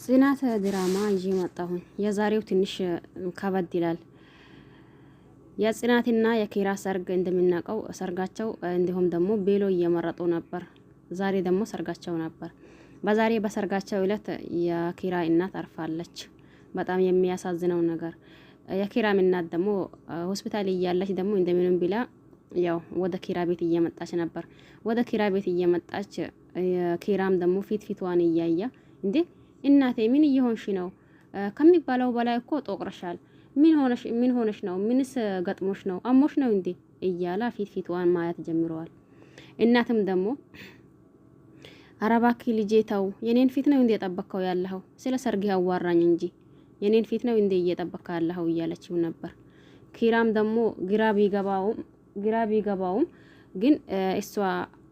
ጽናት ድራማ ይዤ መጣሁኝ። የዛሬው ትንሽ ከበድ ይላል። የጽናትና የኪራ ሰርግ እንደምናውቀው ሰርጋቸው እንዲሁም ደግሞ ቤሎ እየመረጡ ነበር። ዛሬ ደግሞ ሰርጋቸው ነበር። በሰርጋቸው ዕለት የኪራ እናት አርፋለች። በጣም የሚያሳዝነው ነገር የኪራም እናት ደግሞ ሆስፒታል እያለች ደግሞ እንደምንም ቢላ ያው ወደ ኪራ ቤት እየመጣች ነበር። ወደ ኪራ ቤት እየመጣች ኪራም ደግሞ ፊቷን እያያ እንዴ እናቴ ምን እየሆንሽ ነው? ከሚባለው በላይ እኮ ጦቅረሻል። ምን ሆነሽ ነው? ምንስ ገጥሞሽ ነው? አሞሽ ነው እንዴ? እያላ ፊቷን ማየት ጀምረዋል። እናትም ደግሞ አረባኪ ልጄ ተው፣ የኔን ፊት ነው እንዴ የጠበቅከው ያለኸው? ስለ ሰርግ አዋራኝ እንጂ የኔን ፊት ነው እንዴ እየጠበቅከው ያለኸው እያለችው ነበር። ኪራም ደግሞ ግራ ቢገባውም ግን እሷ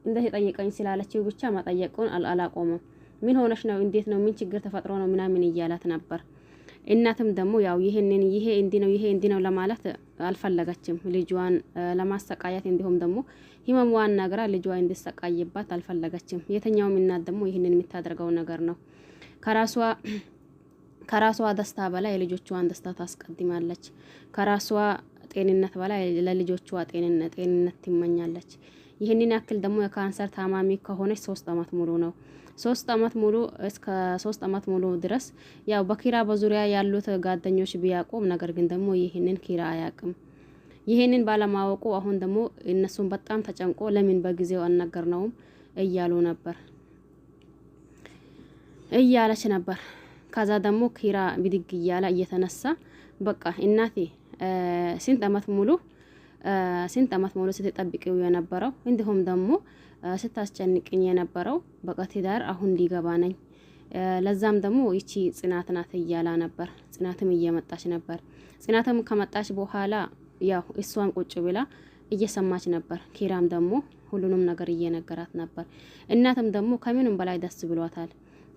እንደተጠየቀኝ ስላለችው ብቻ መጠየቁን አላቆመም። ምን ሆነሽ ነው? እንዴት ነው? ምን ችግር ተፈጥሮ ነው? ምናምን እያላት ነበር። እናትም ደግሞ ያው ይሄ እንዲ ነው ለማለት አልፈለገችም። ልጇን ለማሰቃየት እንዲሁም ደግሞ ህመሟን ነግራ ልጇ እንዲሰቃይባት አልፈለገችም። የትኛውም እናት ደግሞ ይህንን የምታደርገው ነገር ነው። ከራሷ ደስታ በላይ የልጆቿን ደስታ ታስቀድማለች። ከራሷ ጤንነት በላይ ለልጆቿ ጤንነት ትመኛለች። ይህንን ያክል ደግሞ የካንሰር ታማሚ ከሆነች 3 አመት ሙሉ ነው። 3 አመት ሙሉ እስከ 3 አመት ሙሉ ድረስ ያው በኪራ በዙሪያ ያሉት ጓደኞች ቢያቆም፣ ነገር ግን ደግሞ ይህንን ኪራ አያውቅም። ይህንን ባለማወቁ አሁን ደግሞ እነሱን በጣም ተጨንቆ ለምን በጊዜው አልነገርነውም እያለች ነበር። ከዛ ደግሞ ኪራ ብድግ እያለ እየተነሳ በቃ እናቴ ስንት አመት ሙሉ ስትጠብቂው የነበረው እንዲሁም ደግሞ ስታስጨንቅኝ የነበረው በቃ ትዳር አሁን ሊገባ ነኝ። ለዛም ደግሞ ይቺ ጽናት ናት እያላ ነበር። ጽናትም እየመጣች ነበር። ጽናትም ከመጣች በኋላ ያው እሷን ቁጭ ብላ እየሰማች ነበር። ኪራም ደግሞ ሁሉንም ነገር እየነገራት ነበር። እናትም ደግሞ ከምንም በላይ ደስ ብሏታል።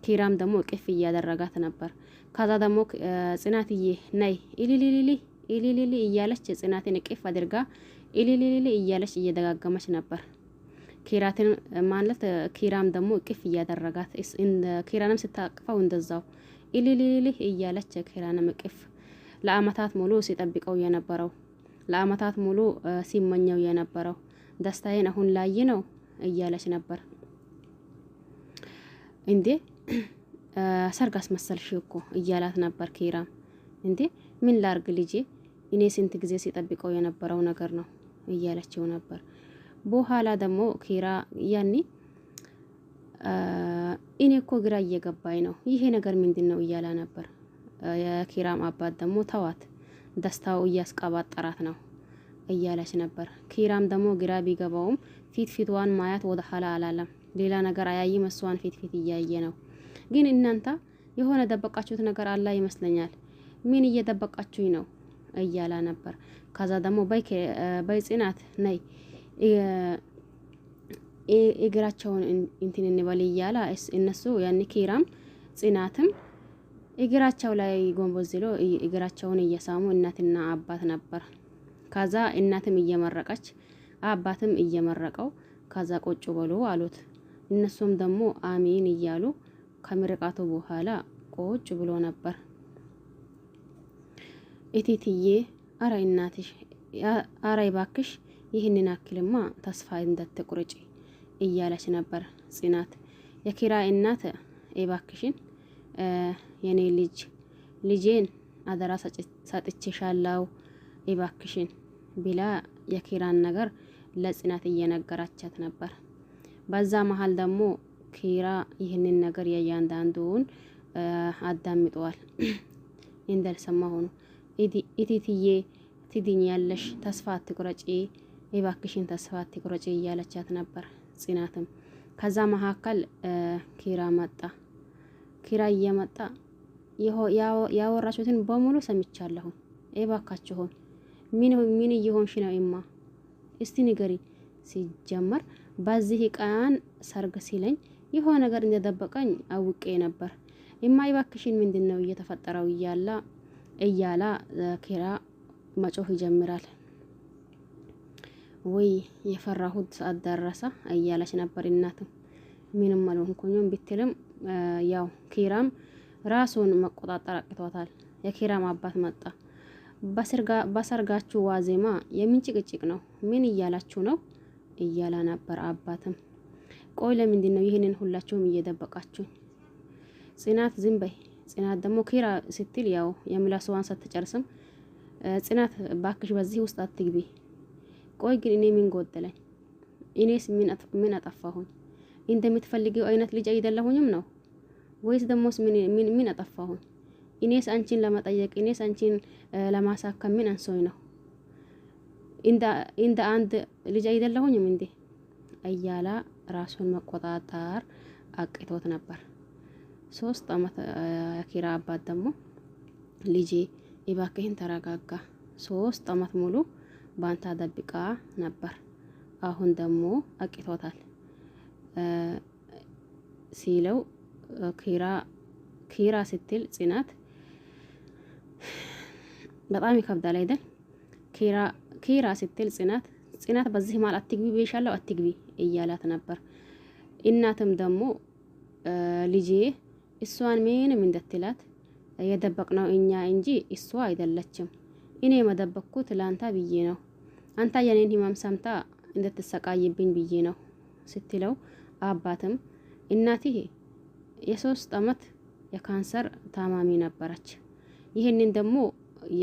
ኪራም ደግሞ ቅፍ እያደረጋት ነበር። ከዛ ደግሞ ጽናትዬ ነይ ኢሊሊሊ እያለች ጽናትን ቅፍ አድርጋ ኢሊሊሊ እያለች እየደጋገመች ነበር። ኪራም ደግሞ ቅፍ እያደረጋት ኪራንም ስታቅፈው እንደዛው ኢሊሊሊ እያለች ኪራንም ቅፍ ለአመታት ሙሉ ሲጠብቀው የነበረው ለአመታት ሙሉ ሲመኘው የነበረው ደስታዬን አሁን ላይ ነው እያለች ነበር። እንዴ ሰርግ አስመሰልሽ እኮ እያላት ነበር። ኪራም እንዴ ምን ላርግ ልጄ፣ እኔ ስንት ጊዜ ሲጠብቀው የነበረው ነገር ነው እያለችው ነበር። በኋላ ደግሞ ኪራ እኔ እኮ ግራ እየገባኝ ነው ይሄ ነገር ምንድን ነው እያላ ነበር። የኪራም አባት ደግሞ ተዋት፣ ደስታው እያስቀባጠራት ነው እያለች ነበር። ኪራም ደግሞ ግራ ቢገባውም ፊቷን ማየት ወደ ኋላ አላለም። ሌላ ነገር አያይም፣ እሷን ፊት እያየ ነው። ግን እናንተ የሆነ ደበቃችሁት ነገር አለ ይመስለኛል። ምን እየደበቃችሁኝ ነው እያላ ነበር። ከዛ ደግሞ በይ ጽናት ነይ እግራቸውን እንትን እንበል እያላ እነሱ ያን ኪራም ጽናትም እግራቸው ላይ ጎንበስ ብሎ እግራቸውን እየሳሙ እናትና አባት ነበር። ከዛ እናትም እየመረቀች አባትም እየመረቀው ከዛ ቁጭ በሉ አሉት። እነሱም ደግሞ አሚን እያሉ ከምርቃቱ በኋላ ቁጭ ብሎ ነበር። እቴትዬ አረ እናትሽ አረ ይባክሽ ይህንን አክልማ ተስፋ እንዳትቆርጪ እያለች ነበር ጽናት። የኪራ እናት ይባክሽን የኔ ልጄን አደራ ሰጥቼሻለሁ ይባክሽን ቢላ የኪራን ነገር ለጽናት እየነገራቻት ነበር። በዛ መሀል ደግሞ ኪራ ይህንን ነገር የእያንዳንዱን አዳምጠዋል። እንደልሰማ ሆኖ ኢቲትዬ ትድኛለሽ፣ ተስፋ አትቁረጪ ይባክሽን፣ ተስፋ አትቁረጪ እያለቻት ነበር ጽናትም። ከዛ መካከል ኪራ መጣ። ኪራ እየመጣ ያወራችሁትን በሙሉ ሰምቻለሁ። ይባካችሁን ምን እየሆንሽ ነው እማ? እስቲ ንገሪ። ሲጀመር በዚህ ቀን ሰርግ ሲለኝ የሆነ ነገር እንደደበቀኝ አውቄ ነበር። እማ ይባክሽን ምንድነው እየተፈጠረው እያላ ኪራ መጮህ ይጀምራል። ወይ የፈራሁት ሰዓት ደረሰ እያለች ነበር እናትም። ምንም አልሆንኩኝም ብትልም ያው ኪራም ራሱን መቆጣጠር አቅቶታል። የኪራም አባት መጣ። በሰርጋችሁ ዋዜማ የምን ጭቅጭቅ ነው? ምን እያላችሁ ነው? እያላ ነበር። አባትም ቆይ ለምንድን ነው ይህንን ሁላችሁም እየደበቃችሁኝ? ጽናት ዝም በይ። ጽናት ደግሞ ኪራ ስትል ያው የምላስዋን ሳትጨርስም ጽናት ባክሽ በዚህ ውስጥ አትግቢ። ቆይ ግን እኔ ምን ጎደለኝ? እኔስ ምን አጠፋሁኝ? እንደምትፈልጊው አይነት ልጅ አይደለሁኝም ነው ወይስ ደሞስ ምን አጠፋሁኝ? እኔስ አንቺን ለመጠየቅ እኔስ አንቺን ለማሳከም ምን አንሶኝ ነው? እንደ አንድ ልጅ አይደለሁኝም እንዴ? እያላ ራሱን መቆጣጠር አቅቶት ነበር። 3 አመት የኪራ አባት ደግሞ ልጄ እባክህን ተረጋጋ፣ 3 አመት ሙሉ ባንታ ደብቃ ነበር፣ አሁን ደግሞ አቅቶታል ሲለው ኪራ ስትል ጽናት በጣም ይከብዳል አይደል? ኪራ ስትል ጽናት በዚህ ማል አትግቢ ብዬሻለሁ አትግቢ እያላት ነበር። እናትም ደግሞ ልጄ እሷን ምንም እንደትላት የደበቅነው እኛ እንጂ እሷ አይደለችም። እኔ መደበቅኩት ላንታ ብዬ ነው። አንተ የኔን ህመም ሰምታ እንድትሰቃይብኝ ብዬ ነው ስትለው አባትም እናትህ የ3 አመት የካንሰር ታማሚ ነበረች። ይህንን ደግሞ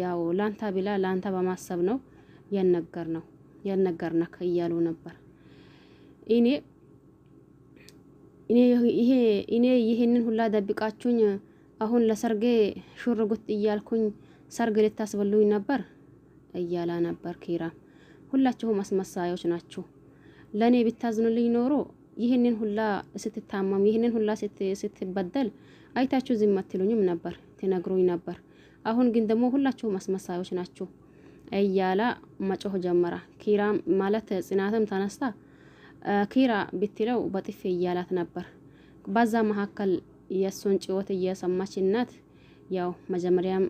ያው ላንታ ብላ ላንታ በማሰብ ነው የነገርነክ እያሉ ነበር። እኔ ይህንን ሁላ ደብቃችሁኝ አሁን ለሰርጌ ሹር ጉት እያልኩኝ ሰርግ ልታስበሉኝ ነበር እያላ ነበር። ኪራም ሁላችሁም አስመሳዮች ናችሁ። ለኔ ብታዝኑልኝ ኖሮ ይህንን ሁላ ስትታመም ይህንን ሁላ ስትበደል አይታችሁ ዝም አትሉኝም ነበር፣ ትነግሩኝ ነበር። አሁን ግን ደግሞ ሁላችሁም አስመሳዮች ናችሁ እያላ መጮህ ጀመራ። ኪራም ማለት ጽናትም ተነስታ ኪራ ብትለው በጥፊ እያላት ነበር። በዛ መካከል የሱን ጭወት እየሰማች እናት ያው መጀመሪያም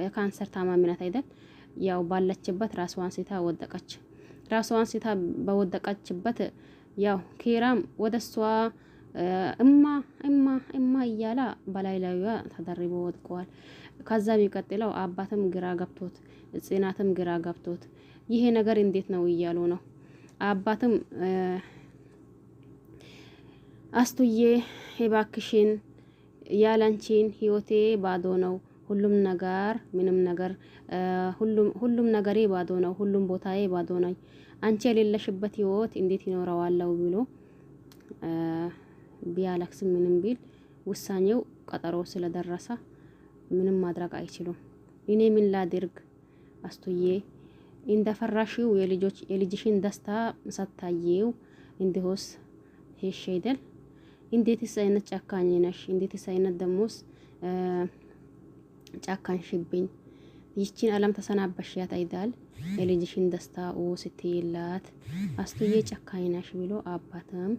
የካንሰር ታማሚ ናት አይደል? ያው ባለችበት ራስዋን ስታ ወደቀች። ራስዋን ስታ በወደቀችበት ያው ኪራም ወደሷ እማ እያላ በላይ ላዩዋ ተደርቦ ወድቀዋል። ከዛ ቢቀጥለው አባትም ግራ ገብቶት ጽናትም ግራ ገብቶት ይሄ ነገር እንዴት ነው እያሉ ነው። አባትም አስቱዬ እባክሽን ያላንቺን ህይወቴ ባዶ ነው፣ ሁሉም ነገር ምንም ነገር ሁሉም ነገሬ ባዶ ነው፣ ሁሉም ቦታዬ ባዶ ነው። አንቺ የሌለሽበት ህይወት እንዴት ይኖረዋለው ብሎ ቢያለቅስ ምንም ቢል ውሳኔው ቀጠሮ ስለደረሰ ምንም ማድረግ አይችሉም። እኔ ምን ላድርግ አስቱዬ እንደፈራሽው የልጅሽን ደስታ ሳታየው እንዲሆስ ሄሽ አይደል? እንዴትስ አይነት ጨካኝ ነሽ? እንዴትስ አይነት ደሞስ ጨካንሽብኝ? ይቺን ዓለም ተሰናበሽያት አይዳል የልጅሽን ደስታ ስትይላት አስቱዬ ጨካኝ ነሽ ብሎ አባትም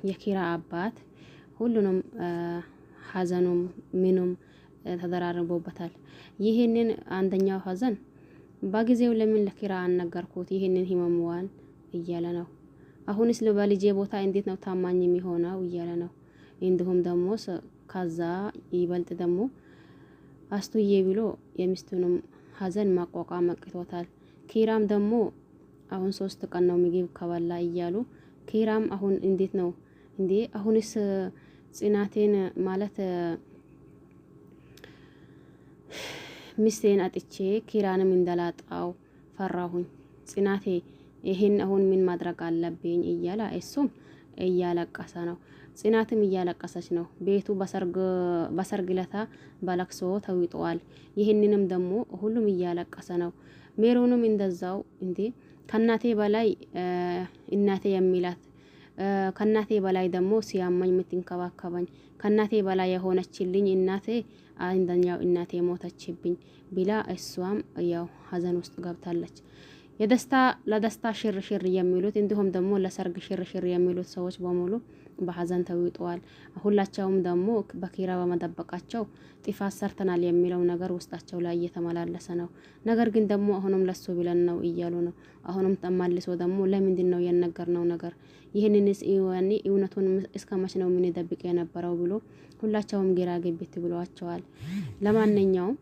የኪራ አባት ሁሉንም ሀዘኑም ምኑም ተደራርቦበታል። ይህንን አንደኛው ሀዘን በጊዜው ለምን ለኪራ አነገርኩት ይህንን ህመምዋን እያለ ነው። አሁንስ በልጄ ቦታ እንዴት ነው ታማኝ የሚሆነው እያለ ነው። እንዲሁም ደግሞ ከዛ ይበልጥ ደግሞ አስቱዬ ብሎ የሚስቱንም ሀዘን ማቋቋም አቅቶታል። ኪራም ደግሞ አሁን 3 ቀን ነው ምግብ ከበላ እያሉ ኪራም አሁን እንዴት ነው እንዴ? አሁንስ ጽናቴን ማለት ሚስቴን አጥቼ ኪራንም እንደላጣው ፈራሁኝ። ጽናቴ ይሄን አሁን ምን ማድረግ አለብኝ እያለ እሱም እያለቀሰ ነው። ጽናትም እያለቀሰች ነው። ቤቱ በሰርግ ለታ በለቅሶ ተውጧል። ይህንንም ደግሞ ሁሉም እያለቀሰ ነው። ሜሮንም እንደዛው እንዴ ከናቴ በላይ እናቴ የሚላት ከናቴ በላይ ደግሞ ሲያመኝ የምትንከባከባኝ ከናቴ በላይ የሆነችልኝ እናቴ አንደኛው እናቴ ሞተችብኝ ብላ እሷም ያው ሀዘን ውስጥ ገብታለች። ለደስታ ሽርሽር የሚሉት እንዲሁም ደግሞ ለሰርግ ሽርሽር የሚሉት ሰዎች በሙሉ በሀዘን ተውጠዋል። ሁላቸውም ደግሞ በኪራ በመደበቃቸው ጥፋት ሰርተናል የሚለው ነገር ውስጣቸው ላይ እየተመላለሰ ነው። ነገር ግን ደግሞ አሁንም ለሱ ብለን ነው እያሉ ነው። አሁንም ተማልሶ ደግሞ ለምንድን ነው የነገርነው ነገር ይህንንስ እውነቱን እስከ መች ነው ምን ደብቅ የነበረው ብሎ ሁላቸውም ግራ ግብት ብለዋቸዋል። ለማንኛውም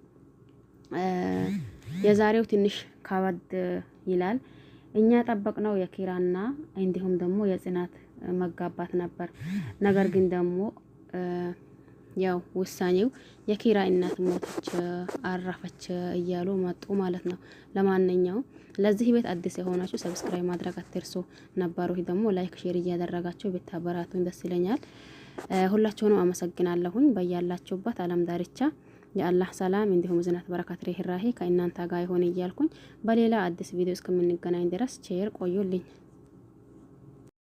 የዛሬው ትንሽ ከበድ ይላል። እኛ ጠበቅነው የኪራና እንዲሁም ደግሞ የጽናት መጋባት ነበር። ነገር ግን ደግሞ ያው ውሳኔው የኪራ እናት ሞተች፣ አረፈች እያሉ መጡ ማለት ነው። ለማንኛውም ለዚህ ቤት አዲስ የሆናችሁ ሰብስክራይብ ማድረግ አትርሱ። ነባሮች ደግሞ ላይክ ሼር እያደረጋችሁ ብታበራቱኝ ደስ ይለኛል። ሁላችሁንም አመሰግናለሁኝ። በያላችሁበት ዓለም ዳርቻ የአላህ ሰላም እንዲሁም ዝናት በረከት ርህራሄ ከእናንተ ጋር ይሆን እያልኩኝ በሌላ አዲስ ቪዲዮ እስከምንገናኝ ድረስ ቼር ቆዩልኝ።